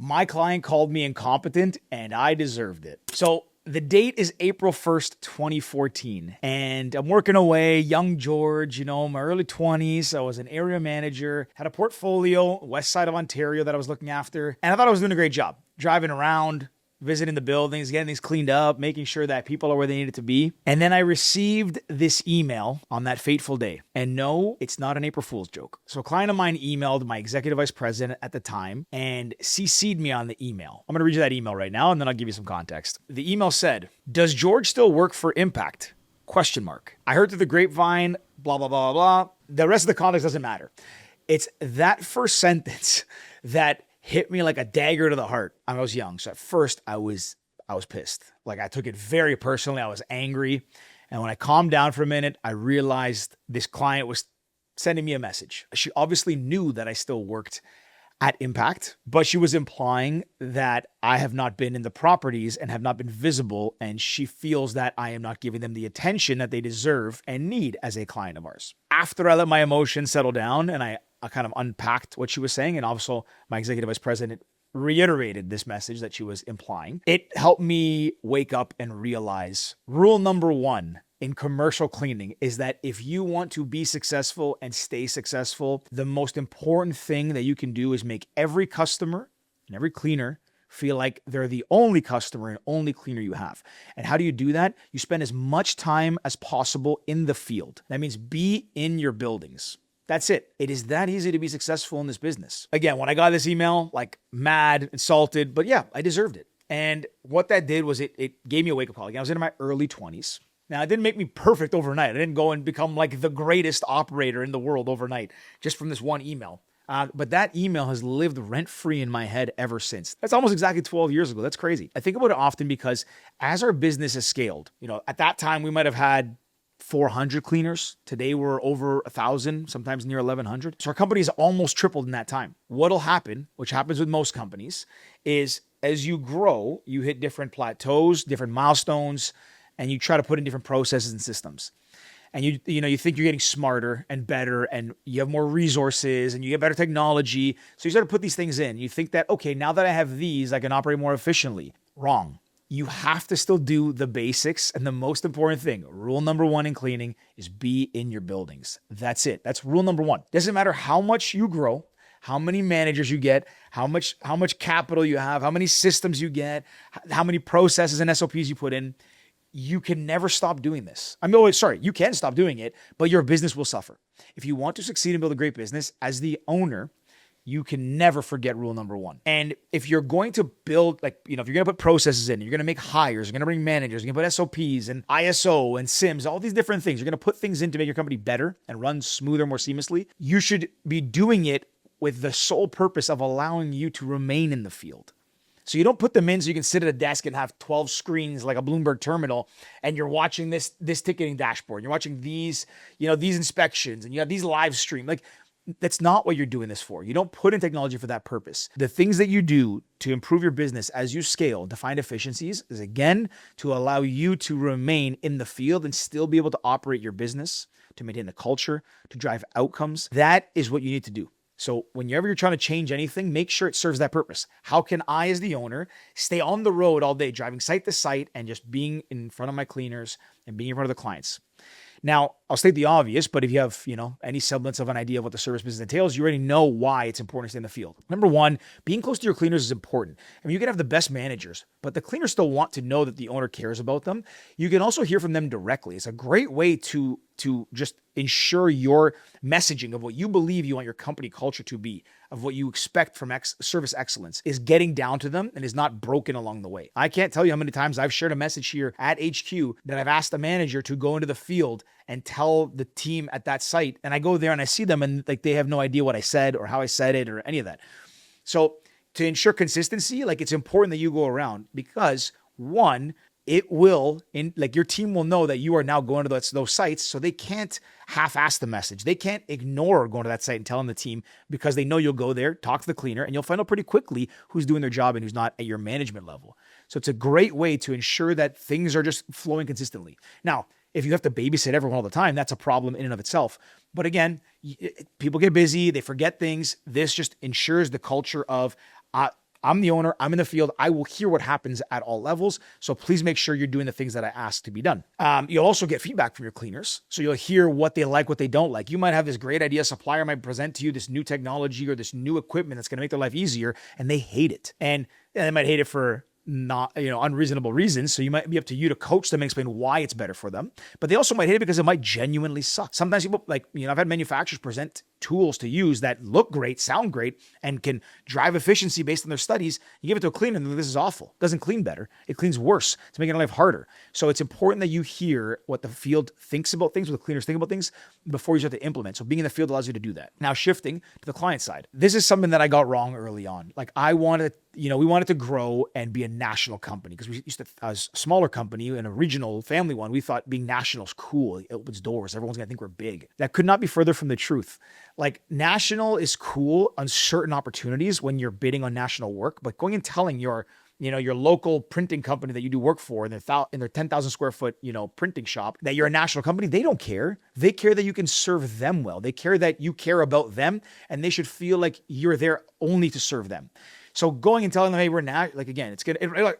My client called me incompetent and I deserved it. So the date is April 1st, 2014. And I'm working away, young George, my early 20s. I was an area manager, had a portfolio, west side of Ontario that I was looking after. And I thought I was doing a great job, driving around, visiting the buildings, getting things cleaned up, making sure that people are where they needed to be. And then I received this email on that fateful day. And no, it's not an April Fool's joke. So a client of mine emailed my executive vice president at the time and CC'd me on the email. I'm going to read you that email right now, and then I'll give you some context. The email said, "Does George still work for Impact? Question mark. I heard through the grapevine, blah, blah, blah, blah. The rest of the context doesn't matter." It's that first sentence that hit me like a dagger to the heart. I was young, so at first I was pissed. Like, I took it very personally. I was angry. And when I calmed down for a minute, I realized this client was sending me a message. She obviously knew that I still worked at Impact, but she was implying that I have not been in the properties and have not been visible, and she feels that I am not giving them the attention that they deserve and need as a client of ours. After I let my emotions settle down and I kind of unpacked what she was saying, and also my executive vice president reiterated this message that she was implying, it helped me wake up and realize rule number one in commercial cleaning is that if you want to be successful and stay successful, the most important thing that you can do is make every customer and every cleaner feel like they're the only customer and only cleaner you have. And how do you do that? You spend as much time as possible in the field. That means be in your buildings. That's it. It is that easy to be successful in this business. Again, when I got this email, like mad, insulted, but yeah, I deserved it. And what that did was it gave me a wake-up call. Again, I was in my early 20s. Now, it didn't make me perfect overnight. I didn't go and become like the greatest operator in the world overnight just from this one email. But that email has lived rent-free in my head ever since. That's almost exactly 12 years ago. That's crazy. I think about it often because as our business has scaled, at that time we might have had 400 cleaners. Today we're over 1,000, sometimes near 1,100. So our company has almost tripled in that time. What'll happen, which happens with most companies, is as you grow, you hit different plateaus, different milestones, and you try to put in different processes and systems. And you think you're getting smarter and better, and you have more resources and you get better technology. So you start to put these things in. You think that, okay, now that I have these, I can operate more efficiently. Wrong. You have to still do the basics. And the most important thing, rule number one in cleaning, is be in your buildings. That's it. That's rule number one. Doesn't matter how much you grow, how many managers you get, how much capital you have, how many systems you get, how many processes and SOPs you put in. You can never stop doing this. You can stop doing it, but your business will suffer. If you want to succeed and build a great business, as the owner, you can never forget rule number one. And if you're going to build, if you're going to put processes in, you're going to make hires, you're going to bring managers, you're going to put SOPs and ISO and SIMs, all these different things. You're going to put things in to make your company better and run smoother, more seamlessly. You should be doing it with the sole purpose of allowing you to remain in the field. So you don't put them in so you can sit at a desk and have 12 screens like a Bloomberg terminal, and you're watching this ticketing dashboard. You're watching these inspections, and you have these live stream. That's not what you're doing this for. You don't put in technology for that purpose. The things that you do to improve your business as you scale, to find efficiencies, is again to allow you to remain in the field and still be able to operate your business, to maintain the culture, to drive outcomes. That is what you need to do. So whenever you're trying to change anything, make sure it serves that purpose. How can I, as the owner, stay on the road all day, driving site to site and just being in front of my cleaners and being in front of the clients? Now, I'll state the obvious, but if you have, any semblance of an idea of what the service business entails, you already know why it's important to stay in the field. Number one, being close to your cleaners is important. I mean, you can have the best managers, but the cleaners still want to know that the owner cares about them. You can also hear from them directly. It's a great way to just ensure your messaging of what you believe you want your company culture to be, of what you expect from service excellence, is getting down to them and is not broken along the way. I can't tell you how many times I've shared a message here at HQ that I've asked a manager to go into the field and tell the team at that site, and I go there and I see them and they have no idea what I said or how I said it or any of that. So to ensure consistency, it's important that you go around, because one, it will, your team will know that you are now going to those sites, so they can't half-ass the message. They can't ignore going to that site and telling the team, because they know you'll go there, talk to the cleaner, and you'll find out pretty quickly who's doing their job and who's not at your management level. So it's a great way to ensure that things are just flowing consistently. Now, if you have to babysit everyone all the time, that's a problem in and of itself. But again, people get busy, they forget things. This just ensures the culture of I'm the owner. I'm in the field. I will hear what happens at all levels. So please make sure you're doing the things that I ask to be done. You'll also get feedback from your cleaners. So you'll hear what they like, what they don't like. You might have this great idea. A supplier might present to you this new technology or this new equipment that's going to make their life easier, and they hate it. And they might hate it for not, unreasonable reasons. So you might be up to you to coach them and explain why it's better for them. But they also might hate it because it might genuinely suck. Sometimes people I've had manufacturers present tools to use that look great, sound great, and can drive efficiency based on their studies. You give it to a cleaner and this is awful. It doesn't clean better. It cleans worse. It's making life harder. So it's important that you hear what the field thinks about things, what the cleaners think about things before you start to implement. So being in the field allows you to do that. Now shifting to the client side. This is something that I got wrong early on. We wanted to grow and be a national company because we used to, as a smaller company and a regional family one, we thought being national is cool. It opens doors. Everyone's going to think we're big. That could not be further from the truth. National is cool on certain opportunities when you're bidding on national work, but going and telling your local printing company that you do work for in their 10,000 square foot, printing shop that you're a national company, they don't care. They care that you can serve them well. They care that you care about them and they should feel like you're there only to serve them. So going and telling them, hey, we're not, again,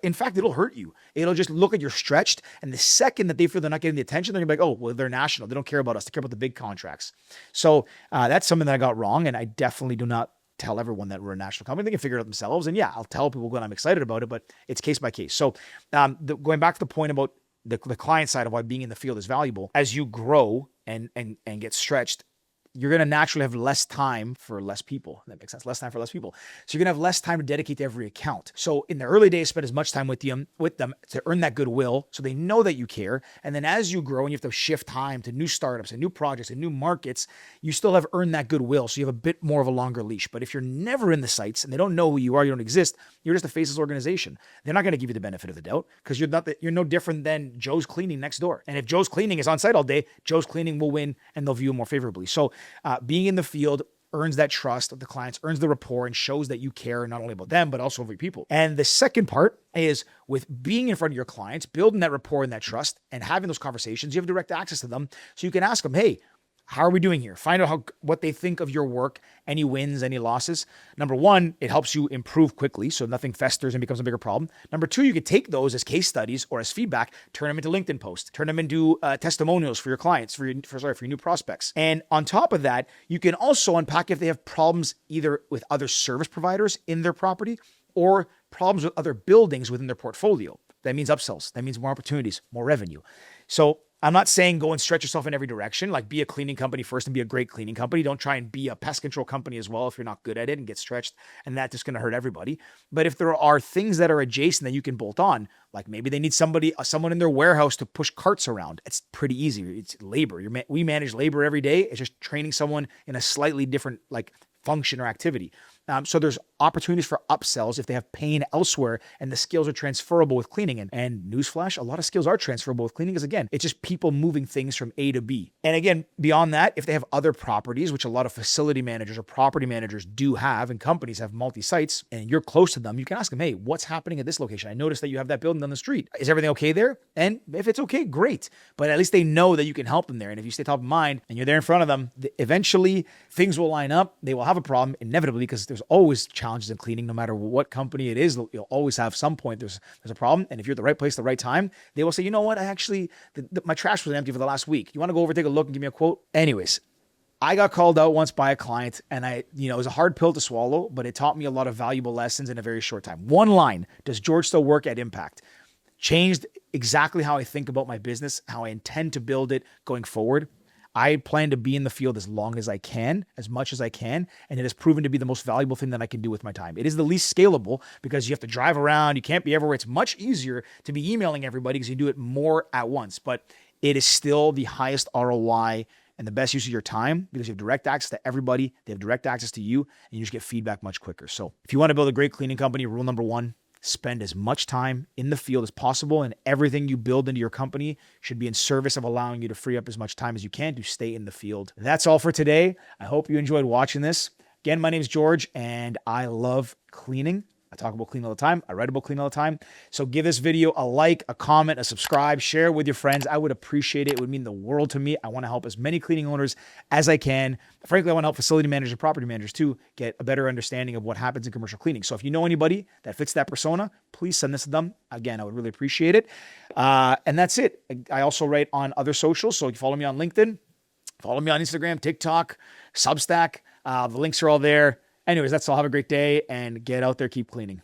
in fact, it'll hurt you. It'll just look like you're stretched. And the second that they feel they're not getting the attention, they're gonna be like, oh, well, they're national. They don't care about us. They care about the big contracts. So that's something that I got wrong. And I definitely do not tell everyone that we're a national company. They can figure it out themselves. And yeah, I'll tell people when I'm excited about it, but it's case by case. So going back to the point about the client side of why being in the field is valuable, as you grow and get stretched, you're going to naturally have less time for less people. That makes sense. Less time for less people. So you're going to have less time to dedicate to every account. So in the early days, spend as much time with them to earn that goodwill so they know that you care. And then as you grow and you have to shift time to new startups and new projects and new markets, you still have earned that goodwill. So you have a bit more of a longer leash. But if you're never in the sites and they don't know who you are, you don't exist, you're just a faceless organization. They're not going to give you the benefit of the doubt because you're no different than Joe's Cleaning next door. And if Joe's Cleaning is on site all day, Joe's Cleaning will win and they'll view more favorably. So being in the field earns that trust of the clients, earns the rapport, and shows that you care not only about them, but also over people. And the second part is with being in front of your clients, building that rapport and that trust and having those conversations, you have direct access to them. So you can ask them, hey, how are we doing here? Find out what they think of your work, any wins, any losses. Number one, it helps you improve quickly so nothing festers and becomes a bigger problem. Number two, you could take those as case studies or as feedback, turn them into LinkedIn posts, turn them into testimonials for your clients, for your new prospects. And on top of that, you can also unpack if they have problems either with other service providers in their property or problems with other buildings within their portfolio. That means upsells. That means more opportunities, more revenue. So I'm not saying go and stretch yourself in every direction, like be a cleaning company first and be a great cleaning company. Don't try and be a pest control company as well if you're not good at it and get stretched, and that's just going to hurt everybody. But if there are things that are adjacent that you can bolt on, like maybe they need someone in their warehouse to push carts around. It's pretty easy. It's labor. We manage labor every day. It's just training someone in a slightly different function or activity. So there's opportunities for upsells if they have pain elsewhere and the skills are transferable with cleaning. And newsflash, a lot of skills are transferable with cleaning because again, it's just people moving things from A to B. And again, beyond that, if they have other properties, which a lot of facility managers or property managers do have, and companies have multi-sites and you're close to them, you can ask them, hey, what's happening at this location? I noticed that you have that building down the street. Is everything okay there? And if it's okay, great. But at least they know that you can help them there. And if you stay top of mind and you're there in front of them, eventually things will line up. They will have a problem inevitably because there's always challenges in cleaning, no matter what company it is. You'll always have some point. There's a problem. And if you're at the right place at the right time, they will say, you know what? My trash was empty for the last week. You want to go over, take a look and give me a quote? Anyways, I got called out once by a client and it was a hard pill to swallow, but it taught me a lot of valuable lessons in a very short time. One line, does George still work at Impact? Changed exactly how I think about my business, how I intend to build it going forward. I plan to be in the field as long as I can, as much as I can, and it has proven to be the most valuable thing that I can do with my time. It is the least scalable because you have to drive around, you can't be everywhere. It's much easier to be emailing everybody because you do it more at once, but it is still the highest ROI and the best use of your time because you have direct access to everybody, they have direct access to you, and you just get feedback much quicker. So if you want to build a great cleaning company, rule number one, spend as much time in the field as possible, and everything you build into your company should be in service of allowing you to free up as much time as you can to stay in the field. That's all for today. I hope you enjoyed watching this. Again, my name is George, and I love cleaning. I talk about cleaning all the time. I write about cleaning all the time. So give this video a like, a comment, a subscribe, share it with your friends. I would appreciate it. It would mean the world to me. I want to help as many cleaning owners as I can. Frankly, I want to help facility managers and property managers too get a better understanding of what happens in commercial cleaning. So if you know anybody that fits that persona, please send this to them. Again, I would really appreciate it. And that's it. I also write on other socials. So you follow me on LinkedIn, follow me on Instagram, TikTok, Substack. The links are all there. Anyways, that's all. Have a great day and get out there, keep cleaning.